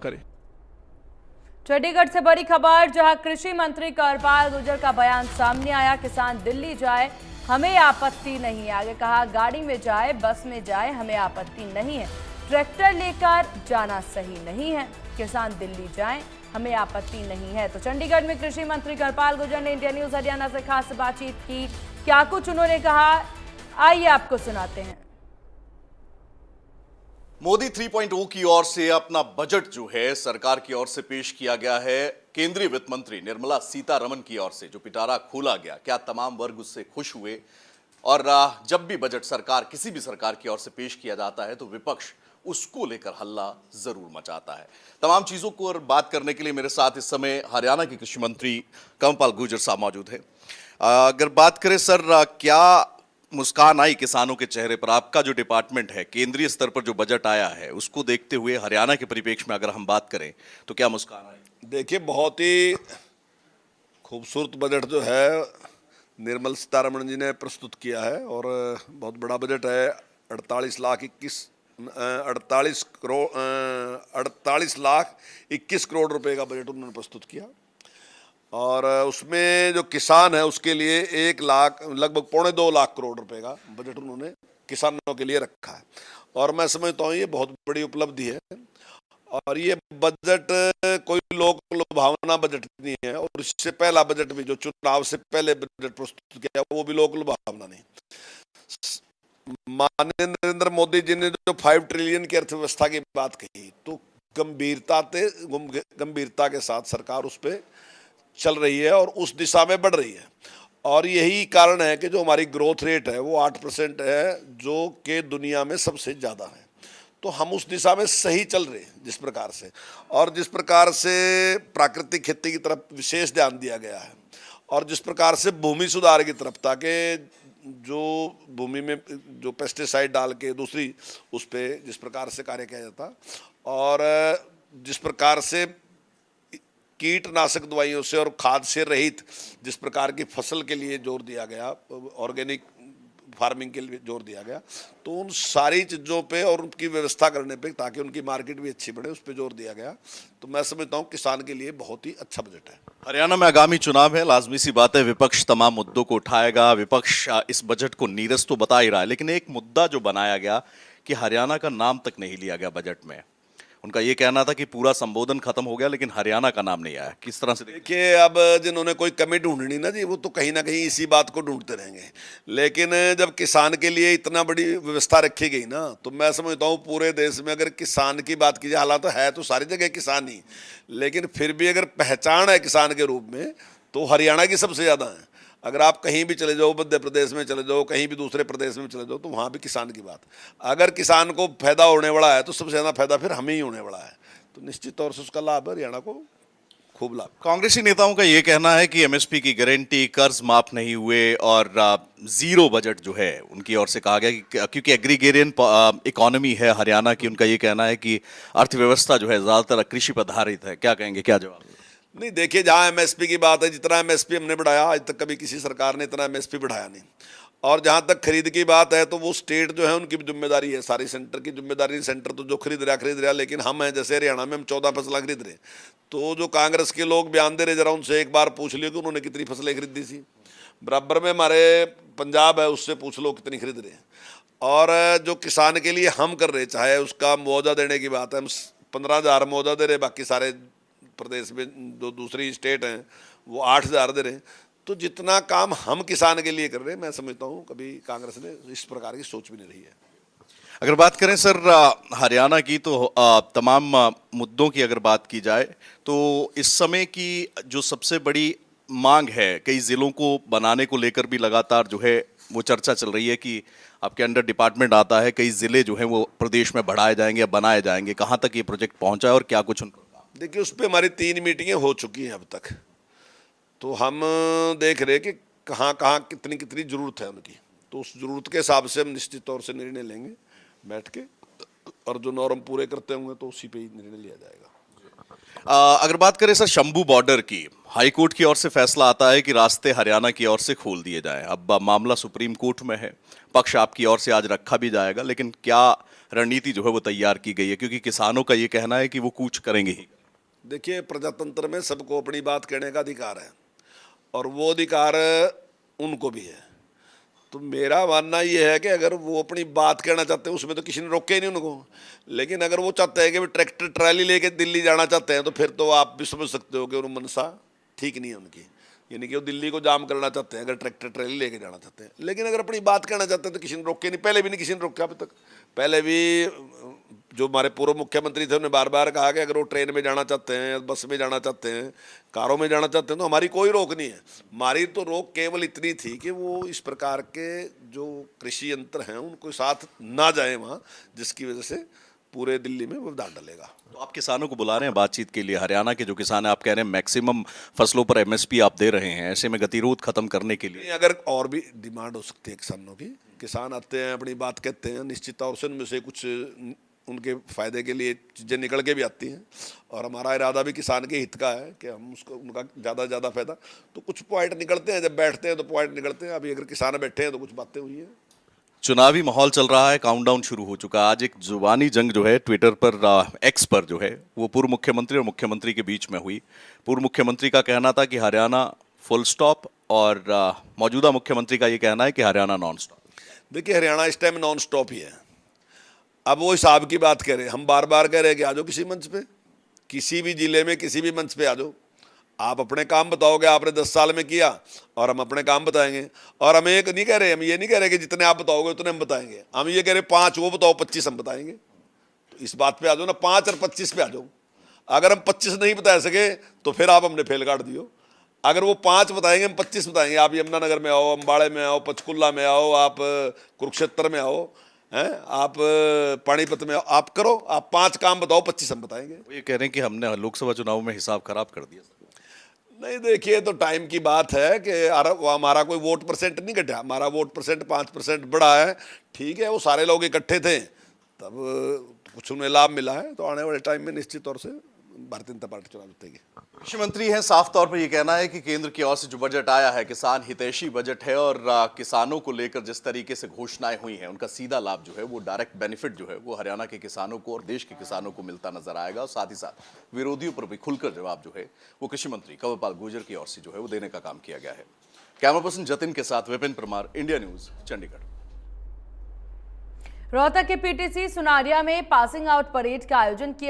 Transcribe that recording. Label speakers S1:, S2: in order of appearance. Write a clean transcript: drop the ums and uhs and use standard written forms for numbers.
S1: करें।
S2: चंडीगढ़ से बड़ी खबर, जहां कृषि मंत्री कृपाल गुर्जर का बयान सामने आया। किसान दिल्ली जाए हमें आपत्ति नहीं है। आगे कहा, गाड़ी में जाए बस में जाए हमें आपत्ति नहीं है, ट्रैक्टर लेकर जाना सही नहीं है। किसान दिल्ली जाए हमें आपत्ति नहीं है। तो चंडीगढ़ में कृषि मंत्री कृपाल गुर्जर ने इंडिया न्यूज हरियाणा से खास बातचीत की। क्या कुछ उन्होंने कहा, आइए आपको सुनाते हैं।
S3: मोदी 3.0 की ओर से अपना बजट जो है सरकार की ओर से पेश किया गया है। केंद्रीय वित्त मंत्री निर्मला सीतारमण की ओर से जो पिटारा खोला गया, क्या तमाम वर्ग उससे खुश हुए? और जब भी बजट सरकार किसी भी सरकार की ओर से पेश किया जाता है तो विपक्ष उसको लेकर हल्ला जरूर मचाता है। तमाम चीजों को और बात करने के लिए मेरे साथ इस समय हरियाणा के कृषि मंत्री कृपाल गुर्जर साहब मौजूद हैं। अगर बात करें सर, क्या मुस्कान आई किसानों के चेहरे पर? आपका जो डिपार्टमेंट है, केंद्रीय स्तर पर जो बजट आया है उसको देखते हुए हरियाणा के परिप्रेक्ष्य में अगर हम बात करें तो क्या मुस्कान आई?
S1: देखिए, बहुत ही खूबसूरत बजट जो है निर्मला सीतारमण जी ने प्रस्तुत किया है और बहुत बड़ा बजट है। 48 लाख 21 करोड़ रुपए का बजट उन्होंने प्रस्तुत किया और उसमें जो किसान है उसके लिए 1 लाख लगभग 2.25 लाख करोड़ रुपए का बजट उन्होंने किसानों के लिए रखा है। और मैं समझता हूँ ये बहुत बड़ी उपलब्धि है और ये बजट कोई लोक लुभावना बजट नहीं है। और इससे पहला बजट भी जो चुनाव से पहले बजट प्रस्तुत किया वो भी लोक लुभावना नहीं। माननीय नरेंद्र मोदी जी ने जो 5 ट्रिलियन की अर्थव्यवस्था की बात कही तो गंभीरता के साथ सरकार उस पर चल रही है और उस दिशा में बढ़ रही है। और यही कारण है कि जो हमारी ग्रोथ रेट है वो 8% है, जो कि दुनिया में सबसे ज़्यादा है। तो हम उस दिशा में सही चल रहे हैं जिस प्रकार से, और जिस प्रकार से प्राकृतिक खेती की तरफ विशेष ध्यान दिया गया है और जिस प्रकार से भूमि सुधार की तरफ, ताकि जो भूमि में जो पेस्टिसाइड डाल के दूसरी उस पर जिस प्रकार से कार्य किया जाता और जिस प्रकार से कीटनाशक दवाइयों से और खाद से रहित जिस प्रकार की फसल के लिए जोर दिया गया, ऑर्गेनिक फार्मिंग के लिए जोर दिया गया, तो उन सारी चीज़ों पे और उनकी व्यवस्था करने पे ताकि उनकी मार्केट भी अच्छी बढ़े उस पर जोर दिया गया। तो मैं समझता हूँ किसान के लिए बहुत ही अच्छा बजट है।
S3: हरियाणा में आगामी चुनाव है, लाजमी सी बात है विपक्ष तमाम मुद्दों को उठाएगा। विपक्ष इस बजट को नीरस तो बता ही रहा है, लेकिन एक मुद्दा जो बनाया गया कि हरियाणा का नाम तक नहीं लिया गया बजट में। उनका ये कहना था कि पूरा संबोधन खत्म हो गया लेकिन हरियाणा का नाम नहीं आया। किस तरह से
S1: देखिए, अब जिन्होंने कोई कमी ढूंढनी ना जी, वो तो कहीं ना कहीं इसी बात को ढूंढते रहेंगे। लेकिन जब किसान के लिए इतना बड़ी व्यवस्था रखी गई ना, तो मैं समझता हूँ पूरे देश में अगर किसान की बात की जाए, हालांकि तो है तो सारी जगह किसान ही, लेकिन फिर भी अगर पहचान है किसान के रूप में तो हरियाणा की सबसे ज़्यादा है। अगर आप कहीं भी चले जाओ, मध्य प्रदेश में चले जाओ, कहीं भी दूसरे प्रदेश में चले जाओ, तो वहाँ भी किसान की बात। अगर किसान को फायदा होने वाला है तो सबसे ज़्यादा फायदा फिर हमें ही होने वाला है। तो निश्चित तौर से उसका लाभ है हरियाणा को, खूब लाभ।
S3: कांग्रेसी नेताओं का ये कहना है कि एमएसपी की गारंटी, कर्ज माफ नहीं हुए और जीरो बजट जो है उनकी ओर से कहा गया कि क्योंकि एग्रीगेरियन इकोनॉमी है हरियाणा की, उनका ये कहना है कि अर्थव्यवस्था जो है ज़्यादातर कृषि पर आधारित है। क्या कहेंगे, क्या जवाब?
S1: नहीं, देखिए, जहाँ एमएसपी की बात है, जितना एमएसपी हमने बढ़ाया आज तक कभी किसी सरकार ने इतना एमएसपी बढ़ाया नहीं। और जहाँ तक खरीद की बात है तो वो स्टेट जो है उनकी जिम्मेदारी है, सारी सेंटर की जिम्मेदारी। सेंटर तो जो खरीद रहा, लेकिन हम हैं जैसे हरियाणा में हम 14 फसलें खरीद रहे। तो जो कांग्रेस के लोग बयान दे रहे, जरा उनसे एक बार पूछ लियो कि उन्होंने कितनी फसलें खरीदी थी। बराबर में हमारे पंजाब है, उससे पूछ लो कितनी खरीद रहे हैं। और जो किसान के लिए हम कर रहे, चाहे उसका मुआवजा देने की बात है, हम 15,000 मुआवजा दे रहे, बाकी सारे प्रदेश में जो दूसरी स्टेट हैं वो 8,000 दे रहे हैं। तो जितना काम हम किसान के लिए कर रहे हैं, मैं समझता हूँ कभी कांग्रेस ने इस प्रकार की सोच भी नहीं रही है।
S3: अगर बात करें सर हरियाणा की, तो तमाम मुद्दों की अगर बात की जाए तो इस समय की जो सबसे बड़ी मांग है, कई जिलों को बनाने को लेकर भी लगातार जो है वो चर्चा चल रही है कि आपके अंडर डिपार्टमेंट आता है, कई जिले जो हैं वो प्रदेश में बढ़ाए जाएंगे या बनाए जाएंगे। कहाँ तक ये प्रोजेक्ट पहुँचा है और क्या कुछ उनको?
S1: देखिए, उस पर हमारी 3 मीटिंगें हो चुकी हैं अब तक। तो हम देख रहे कि कहाँ कहाँ कितनी कितनी ज़रूरत है उनकी, तो उस ज़रूरत के हिसाब से हम निश्चित तौर से निर्णय लेंगे बैठ के, और जो नॉर्म पूरे करते होंगे तो उसी पे ही निर्णय लिया जाएगा।
S3: अगर बात करें सर शंभू बॉर्डर की, हाई कोर्ट की ओर से फैसला आता है कि रास्ते हरियाणा की ओर से खोल दिए जाएं। अब मामला सुप्रीम कोर्ट में है, पक्ष आपकी ओर से आज रखा भी जाएगा, लेकिन क्या रणनीति जो है वो तैयार की गई है, क्योंकि किसानों का ये कहना है कि वो कूच करेंगे ही।
S1: देखिए, प्रजातंत्र में सबको अपनी बात कहने का अधिकार है और वो अधिकार उनको भी है। तो मेरा मानना ये है कि अगर वो अपनी बात कहना चाहते हैं, उसमें तो किसी ने रोके ही नहीं उनको। लेकिन अगर वो चाहते हैं कि वो ट्रैक्टर ट्रैली लेके दिल्ली जाना चाहते हैं, तो फिर तो आप भी समझ सकते हो कि उन मनसा ठीक नहीं है उनकी, यानी कि वो दिल्ली को जाम करना चाहते हैं अगर ट्रैक्टर ट्रैली लेके जाना चाहते हैं। लेकिन अगर अपनी बात कहना चाहते हैं तो किसी ने रोके नहीं, पहले भी नहीं किसी ने रोका अभी तक। पहले भी जो हमारे पूर्व मुख्यमंत्री थे उन्होंने बार बार कहा कि अगर वो ट्रेन में जाना चाहते हैं, बस में जाना चाहते हैं, कारों में जाना चाहते हैं, तो हमारी कोई रोक नहीं है। हमारी तो रोक केवल इतनी थी कि वो इस प्रकार के जो कृषि यंत्र हैं उनको साथ ना जाए वहाँ, जिसकी वजह से पूरे दिल्ली में व्यवधान डलेगा।
S3: तो आप किसानों को बुला रहे हैं बातचीत के लिए? हरियाणा के जो किसान हैं, आप कह रहे हैं मैक्सिमम फसलों पर एमएसपी आप दे रहे हैं, ऐसे में गतिरोध खत्म करने के लिए
S1: अगर और भी डिमांड हो सकती है किसानों की, किसान आते हैं अपनी बात कहते हैं, निश्चित तौर से उनमें से कुछ उनके फायदे के लिए चीज़ें निकल के भी आती हैं और हमारा इरादा भी किसान के हित का है कि हम उसको उनका ज़्यादा से ज़्यादा फायदा, तो कुछ पॉइंट निकलते हैं, जब बैठते हैं तो पॉइंट निकलते हैं। अभी अगर किसान बैठे हैं तो कुछ बातें हुई हैं।
S3: चुनावी माहौल चल रहा है, काउंटडाउन शुरू हो चुका है। आज एक जुबानी जंग जो है ट्विटर पर, एक्स पर जो है वो पूर्व मुख्यमंत्री और मुख्यमंत्री के बीच में हुई। पूर्व मुख्यमंत्री का कहना था कि हरियाणा फुल स्टॉप और मौजूदा मुख्यमंत्री का ये कहना है कि हरियाणा नॉन स्टॉप।
S1: देखिए, हरियाणा इस टाइम नॉन स्टॉप ही है। अब वो हिसाब की बात करें, हम बार बार कह रहे हैं कि आ जाओ किसी मंच पे, किसी भी जिले में किसी भी मंच पे आ जाओ, आप अपने काम बताओगे आपने 10 साल में किया और हम अपने काम बताएंगे। और हम एक नहीं कह रहे, हम ये नहीं कह रहे कि जितने आप बताओगे उतने हम बताएंगे, हम ये कह रहे 5 वो बताओ 25 हम बताएंगे। तो इस बात पे आ जाओ ना, 5 और 25 पे आ जाओ। अगर हम 25 नहीं बता सके तो फिर आप हमने फेल काट दियो। अगर वो 5 बताएंगे, हम 25 बताएंगे। आप यमुनानगर में आओ, अम्बाड़े में आओ, पंचकुला में आओ, आप कुरुक्षेत्र में आओ, हैं, आप पानीपत में आओ, आप करो, आप 5 काम बताओ, 25 हम बताएंगे।
S3: ये कह रहे हैं कि हमने लोकसभा चुनाव में हिसाब खराब कर दिया।
S1: नहीं, देखिए, तो टाइम की बात है कि हमारा कोई वोट परसेंट नहीं घटा, हमारा वोट परसेंट 5% बढ़ा है। ठीक है, वो सारे लोग इकट्ठे थे तब कुछ उन्हें लाभ मिला है, तो आने वाले टाइम में निश्चित तौर से भारतीय जनता पार्टी चुनाव जीतेगी।
S3: कृषि मंत्री हैं, साफ तौर पर ये कहना है कि केंद्र की ओर से जो बजट आया है किसान हितैषी बजट है और किसानों को लेकर जिस तरीके से घोषणाएं हुई हैं उनका सीधा लाभ जो है वो डायरेक्ट बेनिफिट जो है वो हरियाणा के किसानों को और देश के किसानों को मिलता नजर आएगा। और साथ ही साथ विरोधियों पर भी खुलकर जवाब जो है वो कृषि मंत्री कंवरपाल गुर्जर की ओर से जो है वो देने का काम किया गया है। कैमरा पर्सन जतिन के साथ विपिन परमार, इंडिया न्यूज, चंडीगढ़।
S2: रोहतक के पीटीसी सुनारिया में पासिंग आउट परेड का आयोजन किया